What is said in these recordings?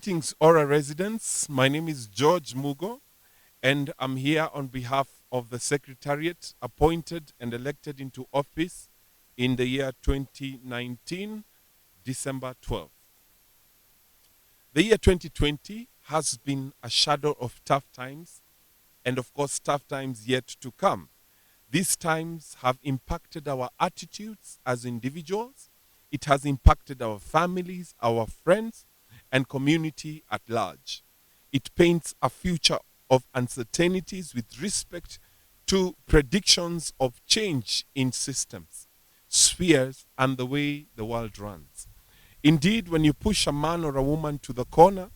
Greetings, Ora residents. My name is George Mugo, and I'm here on behalf of the Secretariat appointed and elected into office in the year 2019, December 12th. The year 2020 has been a shadow of tough times, and of course, tough times yet to come. These times have impacted our attitudes as individuals. It has impacted our families, our friends, and community at large. It paints a future of uncertainties with respect to predictions of change in systems, spheres, and the way the world runs. Indeed, when you push a man or a woman to the corner,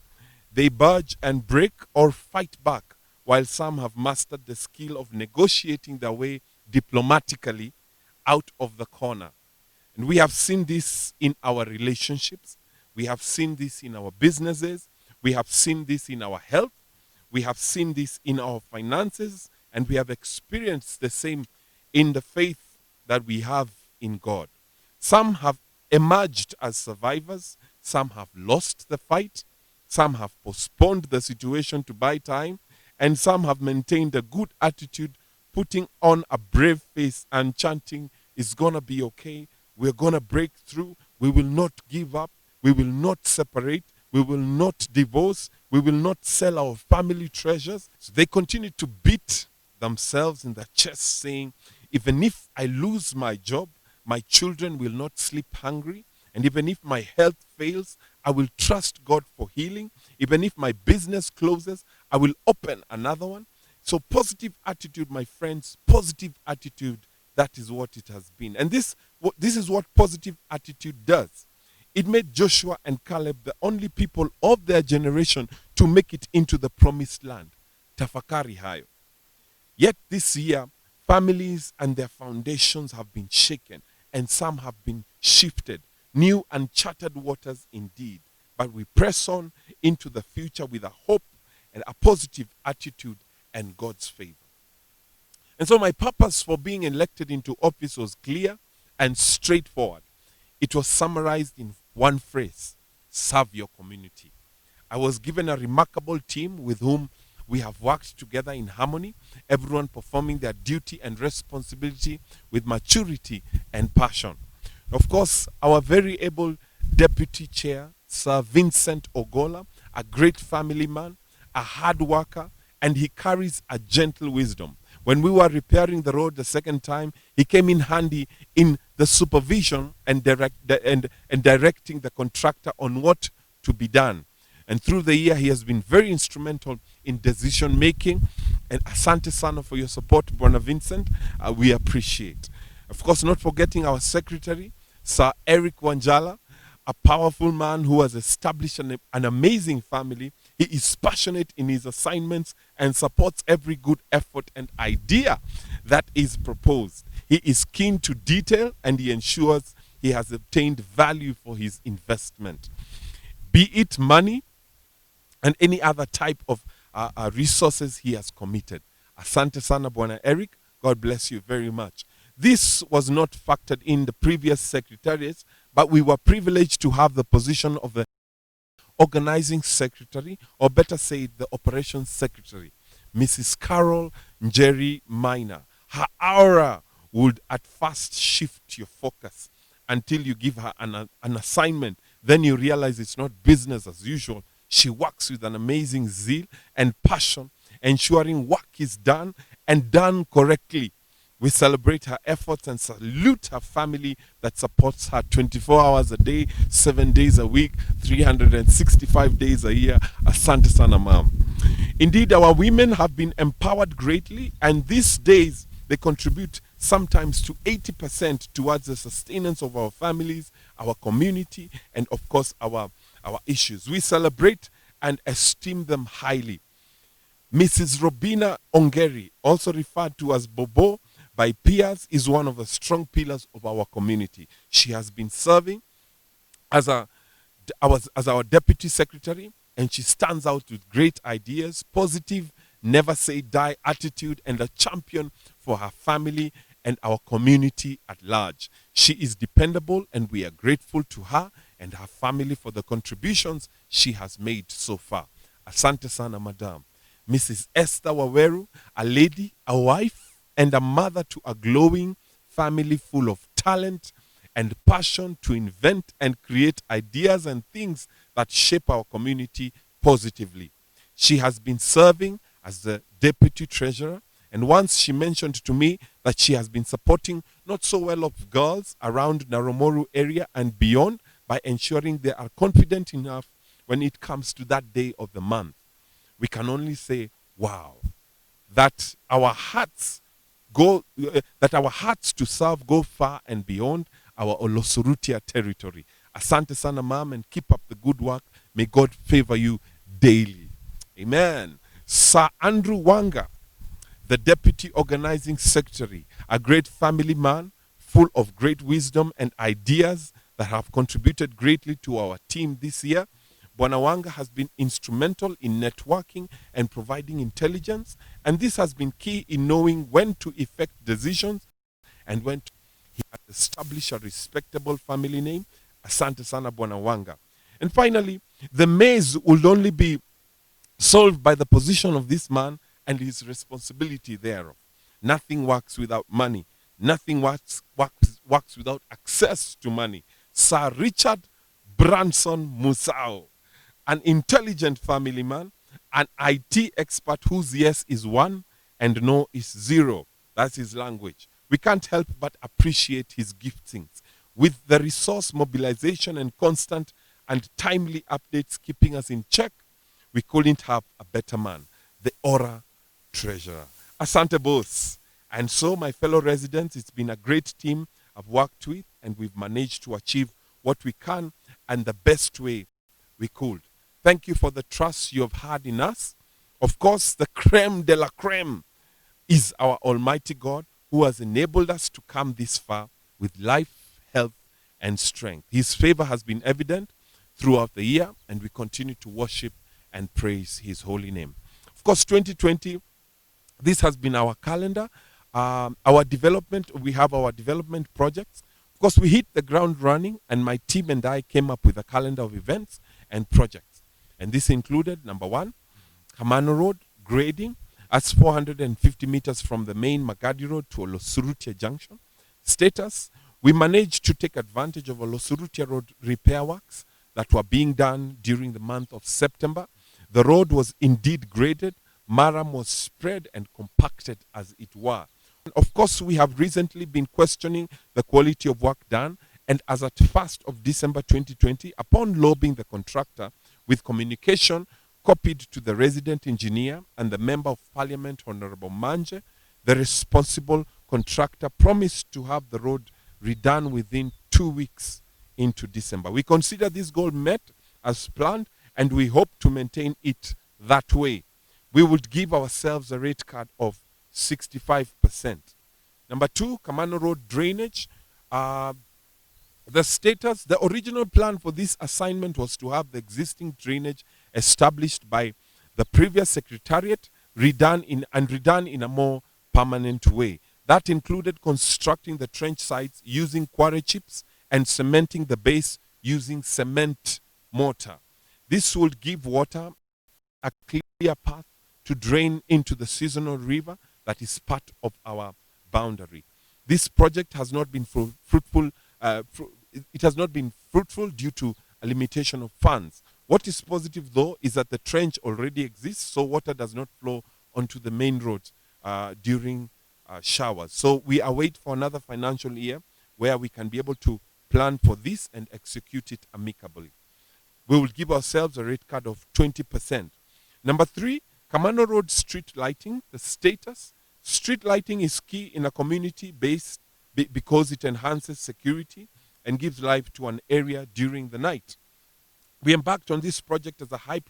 they budge and break or fight back, while some have mastered the skill of negotiating their way diplomatically out of the corner. And we have seen this in our relationships. We have seen this in our businesses. We have seen this in our health. We have seen this in our finances. And we have experienced the same in the faith that we have in God. Some have emerged as survivors. Some have lost the fight. Some have postponed the situation to buy time. And some have maintained a good attitude, putting on a brave face and chanting, "It's going to be okay. We're going to break through. We will not give up. We will not separate. We will not divorce. We will not sell our family treasures." So they continue to beat themselves in the chest, saying, "Even if I lose my job, my children will not sleep hungry. And even if my health fails, I will trust God for healing. Even if my business closes, I will open another one." So positive attitude, my friends, positive attitude, that is what it has been. And this is what positive attitude does. It made Joshua and Caleb the only people of their generation to make it into the promised land. Tafakari hayo. Yet this year, families and their foundations have been shaken, and some have been shifted. New uncharted waters indeed. But we press on into the future with a hope and a positive attitude and God's favor. And so my purpose for being elected into office was clear and straightforward. It was summarized in one phrase: serve your community. I was given a remarkable team with whom we have worked together in harmony, everyone performing their duty and responsibility with maturity and passion. Of course, our very able deputy chair, Sir Vincent Ogola, a great family man, a hard worker, and he carries a gentle wisdom. When we were repairing the road the second time, he came in handy in the supervision and directing the contractor on what to be done. And through the year, he has been very instrumental in decision making. And asante sana for your support, Bwana Vincent. We appreciate. Of course, not forgetting our secretary, Sir Eric Wanjala, a powerful man who has established an amazing family. He is passionate in his assignments and supports every good effort and idea that is proposed. He is keen to detail, and he ensures he has obtained value for his investment, be it money and any other type of resources he has committed. Asante sana, Bwana Eric. God bless you very much. This was not factored in the previous secretariats, but we were privileged to have the position of the organizing secretary, or better say the operations secretary, Mrs. Carol Njeri Minor. Her aura would at first shift your focus until you give her an assignment. Then you realize it's not business as usual. She works with an amazing zeal and passion, ensuring work is done and done correctly. We celebrate her efforts and salute her family that supports her 24 hours a day, 7 days a week, 365 days a year. Asante sana, ma'am. Indeed, our women have been empowered greatly, and these days they contribute sometimes to 80% towards the sustenance of our families, our community, and of course our issues. We celebrate and esteem them highly. Mrs. Robina Ongeri, also referred to as Bobo by peers, is one of the strong pillars of our community. She has been serving as our deputy secretary, and she stands out with great ideas, positive, never say die attitude, and a champion for her family and our community at large. She is dependable, and we are grateful to her, and her family for the contributions she has made so far. Asante sana, Madam. Mrs. Esther Waweru, a lady, a wife, and a mother to a glowing family full of talent and passion to invent and create ideas and things that shape our community positively. She has been serving as the deputy treasurer, and once she mentioned to me that she has been supporting not so well off girls around Naromoru area and beyond by ensuring they are confident enough when it comes to that day of the month. We can only say, wow, that our hearts that our hearts to serve go far and beyond our Olosurutia territory. Asante sana, ma'am, and keep up the good work. May God favor you daily. Amen. Sir Andrew Wanga, the Deputy Organizing Secretary, a great family man, full of great wisdom and ideas that have contributed greatly to our team this year. Bwana Wanga has been instrumental in networking and providing intelligence, and this has been key in knowing when to effect decisions and when to. He has established a respectable family name. Asante sana, Bwana Wanga. And finally, the maze will only be solved by the position of this man and his responsibility thereof. Nothing works without money. Nothing works without access to money. Sir Richard Branson Musao, an intelligent family man, an IT expert whose yes is one and no is zero. That's his language. We can't help but appreciate his giftings. With the resource mobilization and constant and timely updates keeping us in check, we couldn't have a better man, the Ora Treasurer. Asante boss. And so, my fellow residents, it's been a great team I've worked with, and we've managed to achieve what we can and the best way we could. Thank you for the trust you have had in us. Of course, the creme de la creme is our Almighty God, who has enabled us to come this far with life, health, and strength. His favor has been evident throughout the year, and we continue to worship and praise his holy name. Of course, 2020, this has been our calendar. Our development, we have our development projects. Of course, we hit the ground running, and my team and I came up with a calendar of events and projects. And this included, number one, Kamano Road grading. That's 450 meters from the main Magadi Road to Olosurutia Junction. Status, we managed to take advantage of Olosurutia Road repair works that were being done during the month of September. The road was indeed graded. Maram was spread and compacted, as it were. Of course, we have recently been questioning the quality of work done, and as at 1st of December 2020, upon lobbying the contractor with communication copied to the resident engineer and the Member of Parliament, Honorable Manje, the responsible contractor promised to have the road redone within 2 weeks into December. We consider this goal met as planned, and we hope to maintain it that way. We would give ourselves a rate card of 65%. Number two, Kamano Road drainage. The status, the original plan for this assignment was to have the existing drainage established by the previous secretariat redone in a more permanent way. That included constructing the trench sites using quarry chips and cementing the base using cement mortar. This would give water a clear path to drain into the seasonal river that is part of our boundary. This project has not been fruitful. It has not been fruitful due to a limitation of funds. What is positive, though, is that the trench already exists, so water does not flow onto the main roads during showers. So we await for another financial year where we can be able to plan for this and execute it amicably. We will give ourselves a rate card of 20%. Number three, Kamano Road street lighting. The status, street lighting is key in a community based because it enhances security and gives life to an area during the night. We embarked on this project as a high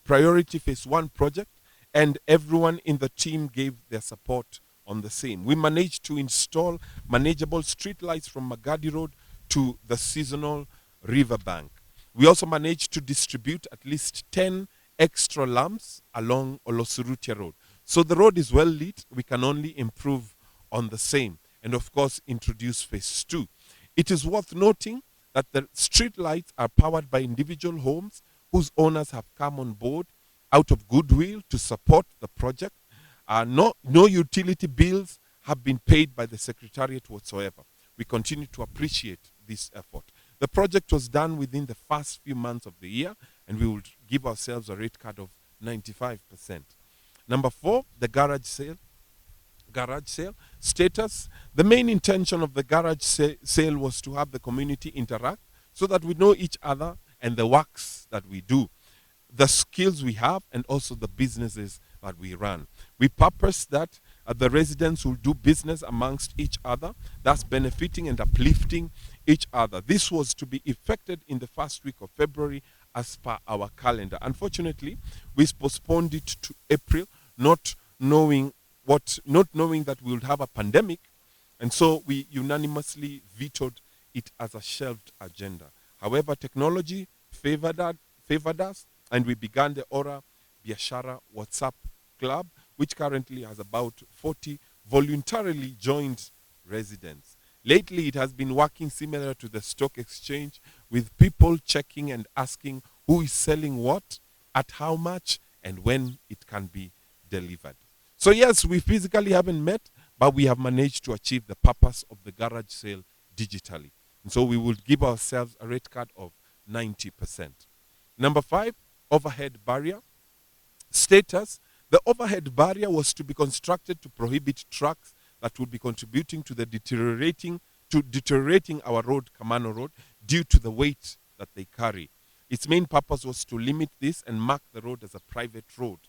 priority phase one project, and everyone in the team gave their support on the same. We managed to install manageable street lights from Magadi Road to the seasonal riverbank. We also managed to distribute at least 10 extra lamps along Olosurutia Road. So the road is well lit. We can only improve on the same, and of course introduce phase two. It is worth noting that that the street lights are powered by individual homes whose owners have come on board out of goodwill to support the project. No utility bills have been paid by the Secretariat whatsoever. We continue to appreciate this effort. The project was done within the first few months of the year, and we will give ourselves a rate card of 95%. Number 4, the garage sale. Garage sale status. The main intention of the garage sale was to have the community interact so that we know each other and the works that we do, the skills we have, and also the businesses that we run. We purpose that the residents will do business amongst each other, thus benefiting and uplifting each other. This was to be effected in the first week of February as per our calendar. Unfortunately, we postponed it to April, not knowing that we would have a pandemic, and so we unanimously vetoed it as a shelved agenda. However, technology favored us, and we began the Ora Biashara WhatsApp club, which currently has about 40 voluntarily joined residents. Lately, it has been working similar to the stock exchange, with people checking and asking who is selling what, at how much, and when it can be delivered. So yes, we physically haven't met, but we have managed to achieve the purpose of the garage sale digitally. And so we will give ourselves a rate card of 90%. Number 5, overhead barrier. Status: the overhead barrier was to be constructed to prohibit trucks that would be contributing to the deteriorating our road, Kamano Road, due to the weight that they carry. Its main purpose was to limit this and mark the road as a private road.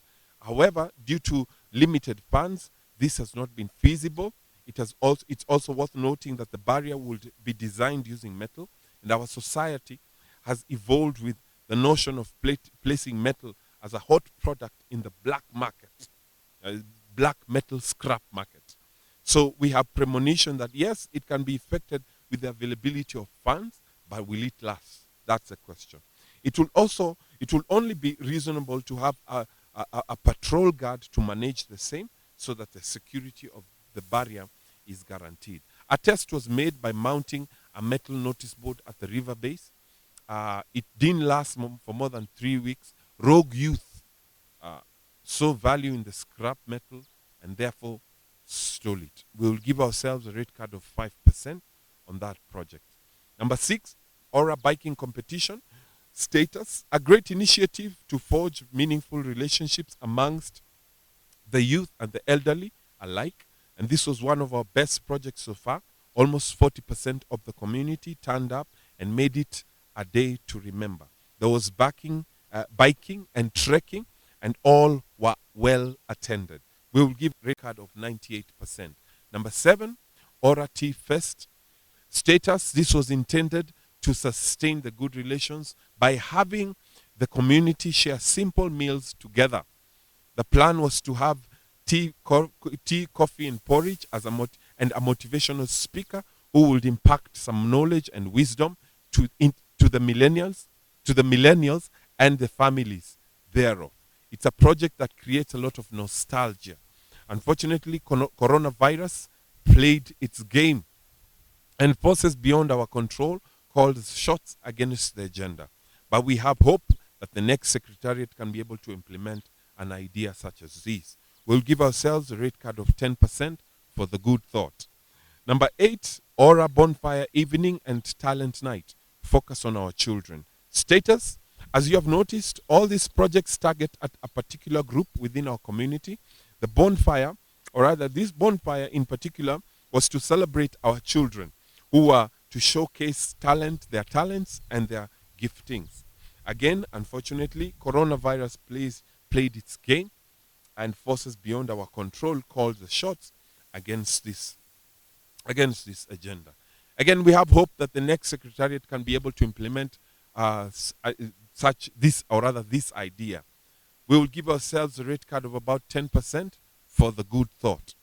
However, due to limited funds, this has not been feasible. It's also worth noting that the barrier would be designed using metal, and our society has evolved with the notion of placing metal as a hot product in the black market, black metal scrap market. So we have premonition that yes, it can be effected with the availability of funds, but will it last? That's the question. It will only be reasonable to have a patrol guard to manage the same, so that the security of the barrier is guaranteed. A test was made by mounting a metal notice board at the river base. It didn't last for more than 3 weeks. Rogue youth saw value in the scrap metal and therefore stole it. We will give ourselves a rate card of 5% on that project. Number 6, Ora biking competition. Status: a great initiative to forge meaningful relationships amongst the youth and the elderly alike. And this was one of our best projects so far. Almost 40% of the community turned up and made it a day to remember. There was biking and trekking, and all were well attended. We will give a record of 98%. Number 7, Ora Tea Fest. Status: this was intended to sustain the good relations by having the community share simple meals together. The plan was to have tea, coffee, and porridge as a motivational speaker who would impact some knowledge and wisdom to the millennials and the families thereof. It's a project that creates a lot of nostalgia. Unfortunately, coronavirus played its game, and forces beyond our control called shots against the agenda. But we have hope that the next secretariat can be able to implement an idea such as this. We'll give ourselves a rate card of 10% for the good thought. Number 8, Ora Bonfire Evening and Talent Night. Focus on our children. Status: as you have noticed, all these projects target at a particular group within our community. The bonfire, or rather this bonfire in particular, was to celebrate our children who are to showcase their talents and their giftings. Again, unfortunately, coronavirus played its game, and forces beyond our control called the shots against this agenda. Again, we have hope that the next secretariat can be able to implement this idea. We will give ourselves a rate card of about 10% for the good thought.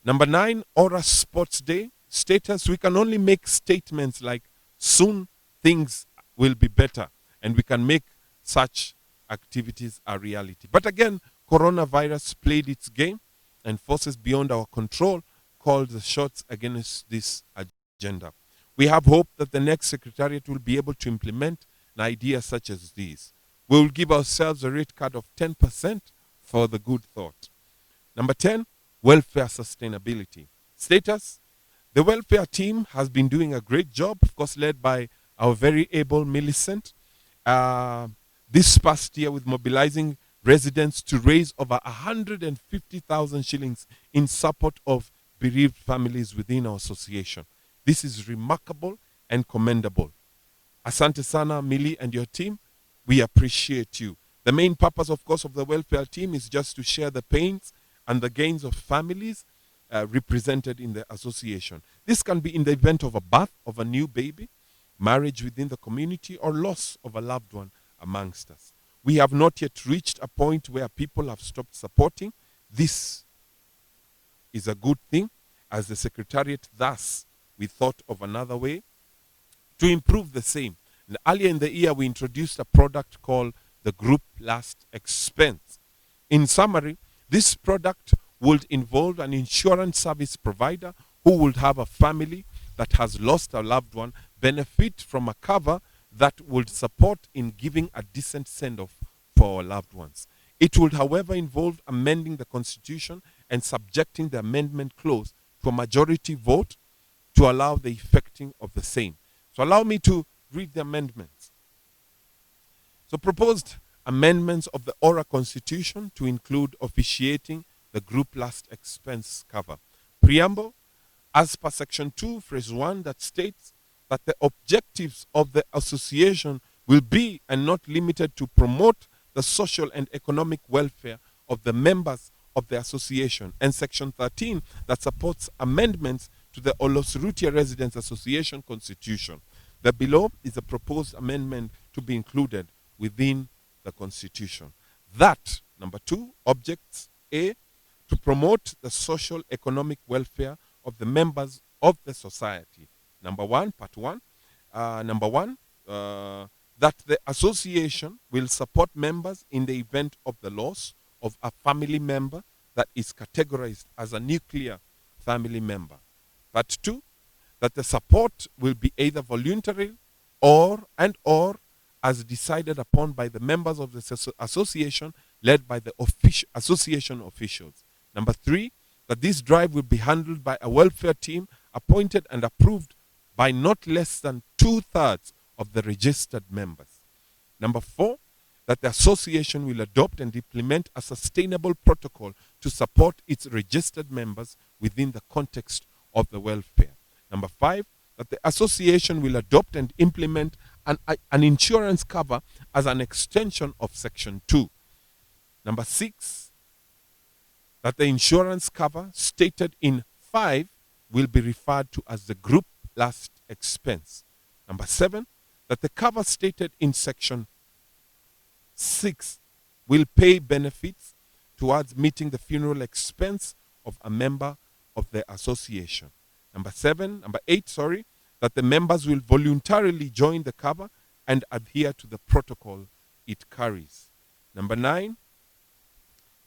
Number 9, Ora Sports Day. Status: we can only make statements like soon things will be better, and we can make such activities a reality. But again, coronavirus played its game, and forces beyond our control called the shots against this agenda. We have hope that the next Secretariat will be able to implement an idea such as these. We will give ourselves a rate card of 10% for the good thought. Number 10, welfare sustainability. Status, the welfare team has been doing a great job, of course, led by our very able Millicent. This past year, with mobilizing residents to raise over 150,000 shillings in support of bereaved families within our association. This is remarkable and commendable. Asante sana, Millie and your team. We appreciate you. The main purpose, of course, of the welfare team is just to share the pains and the gains of families represented in the association. This can be in the event of a birth of a new baby, marriage within the community, or loss of a loved one amongst us. We have not yet reached a point where people have stopped supporting. This is a good thing. As the Secretariat, thus, we thought of another way to improve the same. And earlier in the year, we introduced a product called the Group Last Expense. In summary, this product would involve an insurance service provider who would have a family that has lost a loved one benefit from a cover that would support in giving a decent send-off for our loved ones. It would, however, involve amending the Constitution and subjecting the amendment clause to a majority vote to allow the effecting of the same. So allow me to read the amendments. So proposed amendments of the Ora Constitution to include officiating the group last expense cover. Preamble, as per section 2, phrase 1, that states that the objectives of the association will be and not limited to promote the social and economic welfare of the members of the association. And section 13, that supports amendments to the Olosurutia Residents Association Constitution. The below is a proposed amendment to be included within the Constitution. That, number 2, objects A, to promote the social economic welfare of the members of the society. Number 1, part 1. Number 1, that the association will support members in the event of the loss of a family member that is categorized as a nuclear family member. Part 2, that the support will be either voluntary or as decided upon by the members of the association led by the association officials. Number 3, that this drive will be handled by a welfare team appointed and approved by not less than 2/3 of the registered members. Number 4, that the association will adopt and implement a sustainable protocol to support its registered members within the context of the welfare. Number 5, that the association will adopt and implement an insurance cover as an extension of section 2. Number 6, that the insurance cover stated in 5 will be referred to as the group last expense. Number 7, that the cover stated in section 6 will pay benefits towards meeting the funeral expense of a member of the association. Number 8, that the members will voluntarily join the cover and adhere to the protocol it carries. Number 9,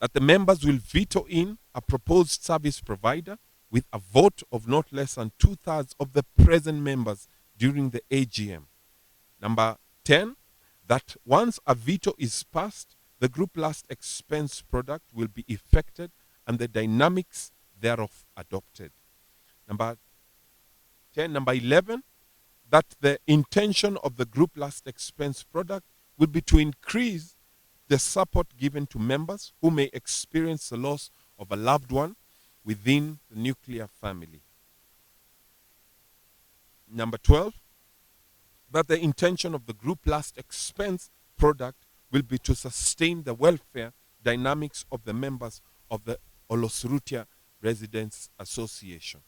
that the members will veto in a proposed service provider with a vote of not less than 2/3 of the present members during the AGM. Number 10, that once a veto is passed, the group last expense product will be effected and the dynamics thereof adopted. Number 11, that the intention of the group last expense product will be to increase the support given to members who may experience the loss of a loved one within the nuclear family. Number 12, that the intention of the group last expense product will be to sustain the welfare dynamics of the members of the Olosurutia Residents Association.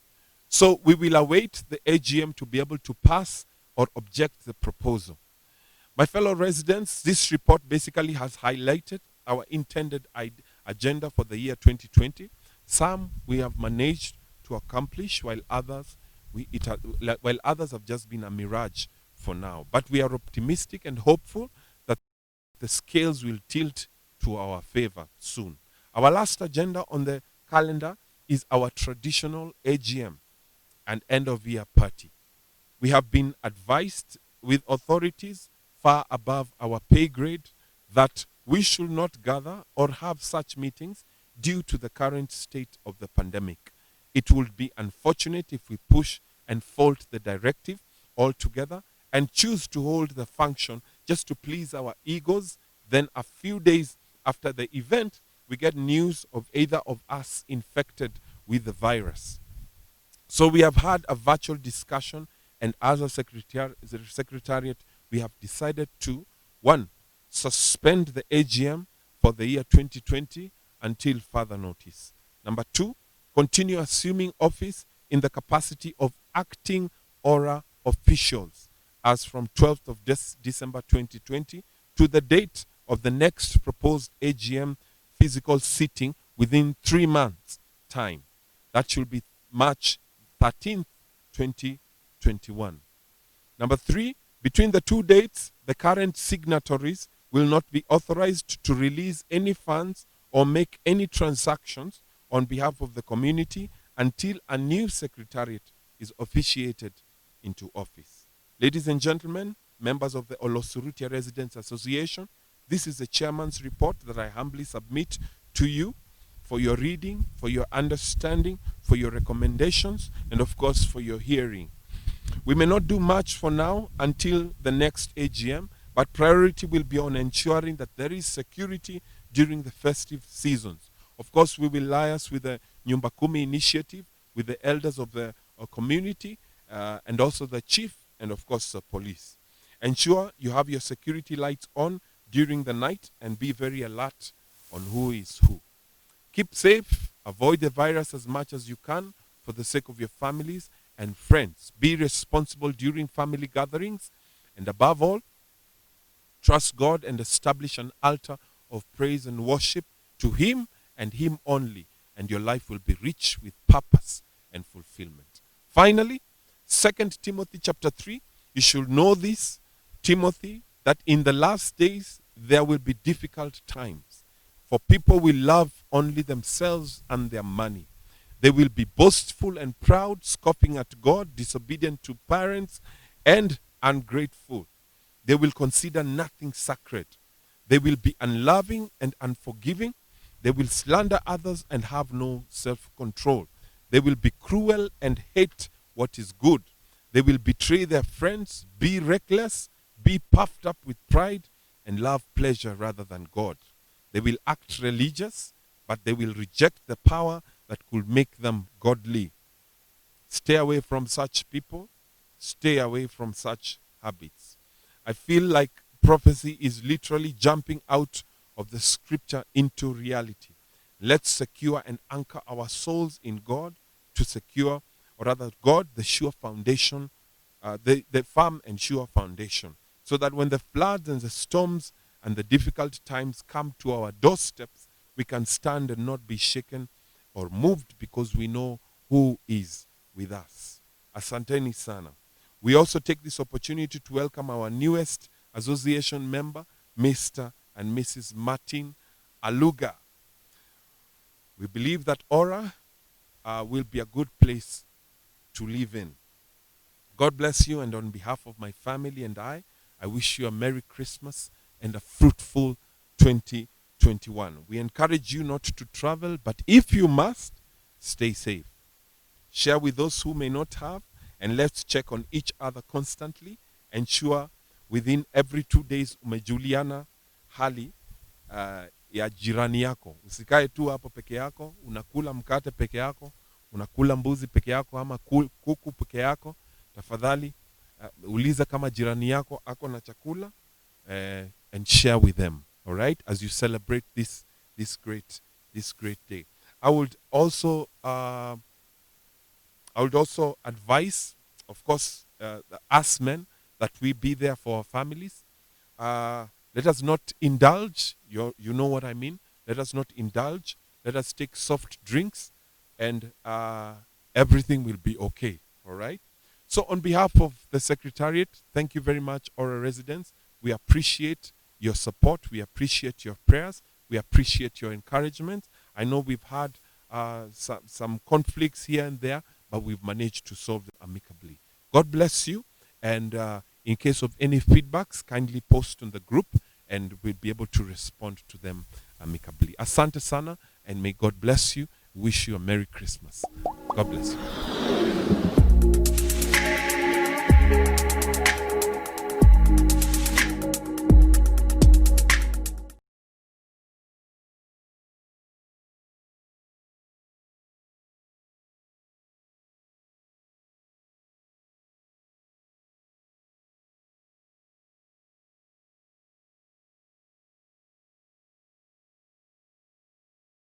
So we will await the AGM to be able to pass or object the proposal. My fellow residents, this report basically has highlighted our intended agenda for the year 2020. Some we have managed to accomplish, while others have just been a mirage for now. But we are optimistic and hopeful that the scales will tilt to our favor soon. Our last agenda on the calendar is our traditional AGM and end of year party. We have been advised with authorities far above our pay grade that we should not gather or have such meetings due to the current state of the pandemic. It would be unfortunate if we push and fault the directive altogether and choose to hold the function just to please our egos. Then, a few days after the event, we get news of either of us infected with the virus. So, we have had a virtual discussion, and as a secretariat, we have decided to one, suspend the AGM for the year 2020 until further notice. Number two, continue assuming office in the capacity of acting Ora officials as from 12th of December 2020 to the date of the next proposed AGM physical sitting within 3 months' time. That should be March 13th, 2021. Number three, between the two dates, the current signatories will not be authorized to release any funds or make any transactions on behalf of the community until a new secretariat is officiated into office. Ladies and gentlemen, members of the Olosurutia Residents Association, this is the chairman's report that I humbly submit to you for your reading, for your understanding, for your recommendations, and of course for your hearing. We may not do much for now until the next AGM, but priority will be on ensuring that there is security during the festive seasons. Of course, we will liaise with the Nyumba Kumi initiative, with the elders of the community, and also the chief, and of course the police. Ensure you have your security lights on during the night and be very alert on who is who. Keep safe, avoid the virus as much as you can for the sake of your families and friends. Be responsible during family gatherings, and above all, trust God and establish an altar of praise and worship to Him and Him only, and your life will be rich with purpose and fulfillment. Finally, 2 Timothy chapter 3, you should know this, Timothy, that in the last days there will be difficult times. For people will love only themselves and their money. They will be boastful and proud, scoffing at God, disobedient to parents, and ungrateful. They will consider nothing sacred. They will be unloving and unforgiving. They will slander others and have no self-control. They will be cruel and hate what is good. They will betray their friends, be reckless, be puffed up with pride, and love pleasure rather than God. They will act religious, but they will reject the power that could make them godly. Stay away from such people. Stay away from such habits. I feel like prophecy is literally jumping out of the scripture into reality. Let's secure and anchor our souls in God to secure, or rather God, the sure foundation, the firm and sure foundation, so that when the floods and the storms and the difficult times come to our doorsteps, we can stand and not be shaken or moved because we know who is with us. Asanteni sana. We also take this opportunity to welcome our newest association member, Mr. and Mrs. Martin Aluga. We believe that Ora will be a good place to live in. God bless you, and on behalf of my family and I wish you a Merry Christmas and a fruitful 2021. We encourage you not to travel, but if you must, stay safe. Share with those who may not have, and let's check on each other constantly. Ensure within every 2 days umejuliana hali ya jirani yako. Usikae tu hapo peke yako, unakula mkate peke yako, unakula mbuzi peke yako ama kuku peke yako. Tafadhali uliza kama jirani yako ako na chakula, and share with them, all right, as you celebrate this great day. I would also advise, of course, us men, that we be there for our families. Let us not indulge. You know what I mean. Let us not indulge. Let us take soft drinks, and everything will be okay. All right. So, on behalf of the Secretariat, thank you very much, Ora residents. We appreciate your support. We appreciate your prayers. We appreciate your encouragement. I know we've had some conflicts here and there, but we've managed to solve them amicably. God bless you. And in case of any feedbacks, kindly post on the group and we'll be able to respond to them amicably. Asante sana, and may God bless you. Wish you a Merry Christmas. God bless you.